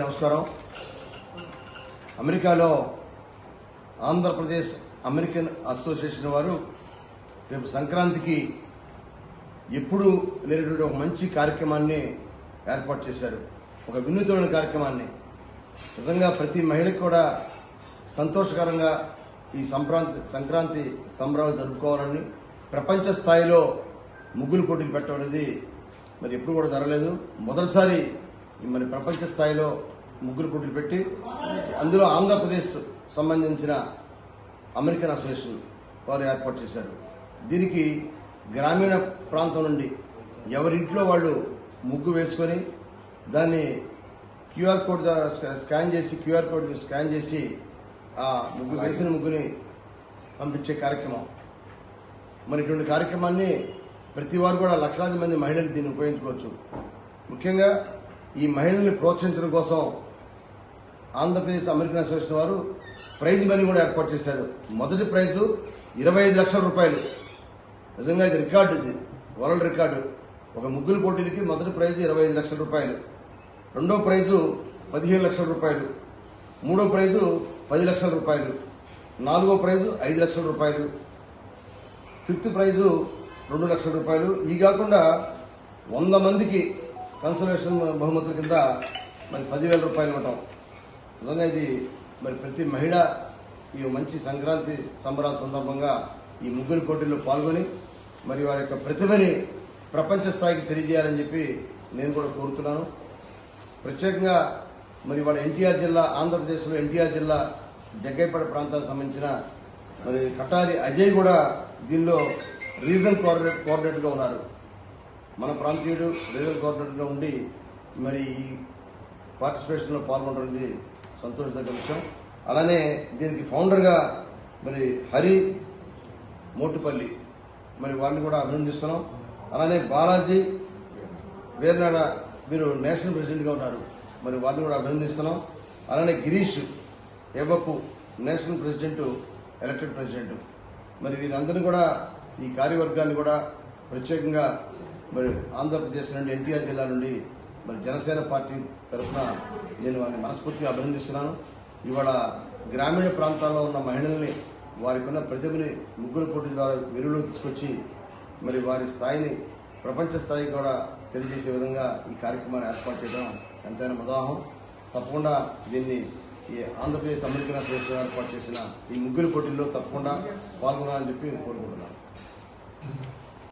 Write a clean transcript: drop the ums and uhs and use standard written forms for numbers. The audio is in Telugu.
నమస్కారం. అమెరికాలో ఆంధ్రప్రదేశ్ అమెరికన్ అసోసియేషన్ వారు రేపు సంక్రాంతికి ఎప్పుడూ లేనటువంటి ఒక మంచి కార్యక్రమాన్ని ఏర్పాటు చేశారు. ఒక వినూత్నమైన కార్యక్రమాన్ని. నిజంగా ప్రతి మహిళకు కూడా సంతోషకరంగా ఈ సంక్రాంతి సంబరాలు జరుపుకోవాలని ప్రపంచ స్థాయిలో ముగ్గులు పోటీలు పెట్టడం అనేది మరి ఎప్పుడు కూడా జరగలేదు. మొదటిసారి మరి ప్రపంచ స్థాయిలో ముగ్గురు పోటీలు పెట్టి అందులో ఆంధ్రప్రదేశ్ సంబంధించిన అమెరికన్ అసోసియేషన్ వారు ఏర్పాటు చేశారు. దీనికి గ్రామీణ ప్రాంతం నుండి ఎవరింట్లో వాళ్ళు ముగ్గు వేసుకొని దాన్ని క్యూఆర్ కోడ్ స్కాన్ చేసి ఆ ముగ్గు వేసిన ముగ్గుని పంపించే కార్యక్రమం. మరి ఇటువంటి కార్యక్రమాన్ని ప్రతి వారు కూడా లక్షలాది మంది మహిళలు దీన్ని ఉపయోగించుకోవచ్చు. ముఖ్యంగా ఈ మహిళల్ని ప్రోత్సహించడం కోసం ఆంధ్రప్రదేశ్ అమెరికన్ అసోసియేషన్ వారు ప్రైజ్ మనీ కూడా ఏర్పాటు చేశారు. మొదటి ప్రైజు 25 లక్షల రూపాయలు. నిజంగా ఇది రికార్డు, ఇది వరల్డ్ రికార్డు. ఒక ముగ్గుల పోటీలకి మొదటి ప్రైజు 25 లక్షల రూపాయలు, రెండో ప్రైజు 15 లక్షల రూపాయలు, మూడో ప్రైజు 10 లక్షల రూపాయలు, నాలుగో ప్రైజు 5 లక్షల రూపాయలు, ఫిఫ్త్ ప్రైజు 2 లక్షల రూపాయలు. ఈ కాకుండా 100 మందికి కన్సలేషన్ బహుమతుల కింద మరి 10,000 రూపాయలు ఇవ్వటం. నిజంగా ఇది మరి ప్రతి మహిళ ఈ మంచి సంక్రాంతి సంబరాల సందర్భంగా ఈ ముగ్గురు పోటీల్లో పాల్గొని మరి వారి యొక్క ప్రతిభని ప్రపంచ స్థాయికి తెలియజేయాలని చెప్పి నేను కూడా కోరుతున్నాను. ప్రత్యేకంగా మరి వాళ్ళ ఎన్టీఆర్ జిల్లా, ఆంధ్రప్రదేశ్లో ఎన్టీఆర్ జిల్లా జగ్గైపేట ప్రాంతానికి సంబంధించిన మరి కటారి అజయ్ కూడా దీనిలో రీజనల్ కోఆర్డినేటర్గా ఉన్నారు. మన ప్రాంతీయుడు రీజనల్ కోఆర్డినేటర్గా ఉండి మరి ఈ పార్టిసిపేషన్లో పాల్గొనడానికి సంతోషదగ్గ విషయం. అలానే దీనికి ఫౌండర్గా మరి హరి మోటుపల్లి, మరి వారిని కూడా అభినందిస్తున్నాం. అలానే బాలాజీ వేర్నాడ, మీరు నేషనల్ ప్రెసిడెంట్గా ఉన్నారు, మరి వారిని కూడా అభినందిస్తున్నాం. అలానే గిరీష్ ఎవ్వపు నేషనల్ ప్రెసిడెంట్, ఎలక్టెడ్ ప్రెసిడెంట్. మరి వీరందరినీ కూడా ఈ కార్యవర్గాన్ని కూడా ప్రత్యేకంగా మరి ఆంధ్రప్రదేశ్ నుండి ఎన్టీఆర్ జిల్లా నుండి మరి జనసేన పార్టీ తరఫున నేను వారిని మనస్ఫూర్తిగా అభినందిస్తున్నాను. ఇవాళ గ్రామీణ ప్రాంతాల్లో ఉన్న మహిళల్ని వారికి ఉన్న ప్రతిభని ముగ్గురు పోటీ ద్వారా వెలుగులోకి తీసుకొచ్చి మరి వారి స్థాయిని ప్రపంచ స్థాయికి కూడా తెలియజేసే విధంగా ఈ కార్యక్రమాన్ని ఏర్పాటు చేయడం ఎంతైనా ఉదాహరణ. తప్పకుండా దీన్ని ఈ ఆంధ్రప్రదేశ్ అమెరికన్ అసోసియేషన్ ఏర్పాటు చేసిన ఈ ముగ్గురు పోటీల్లో తప్పకుండా పాల్గొనాలని చెప్పి నేను కోరుకుంటున్నాను.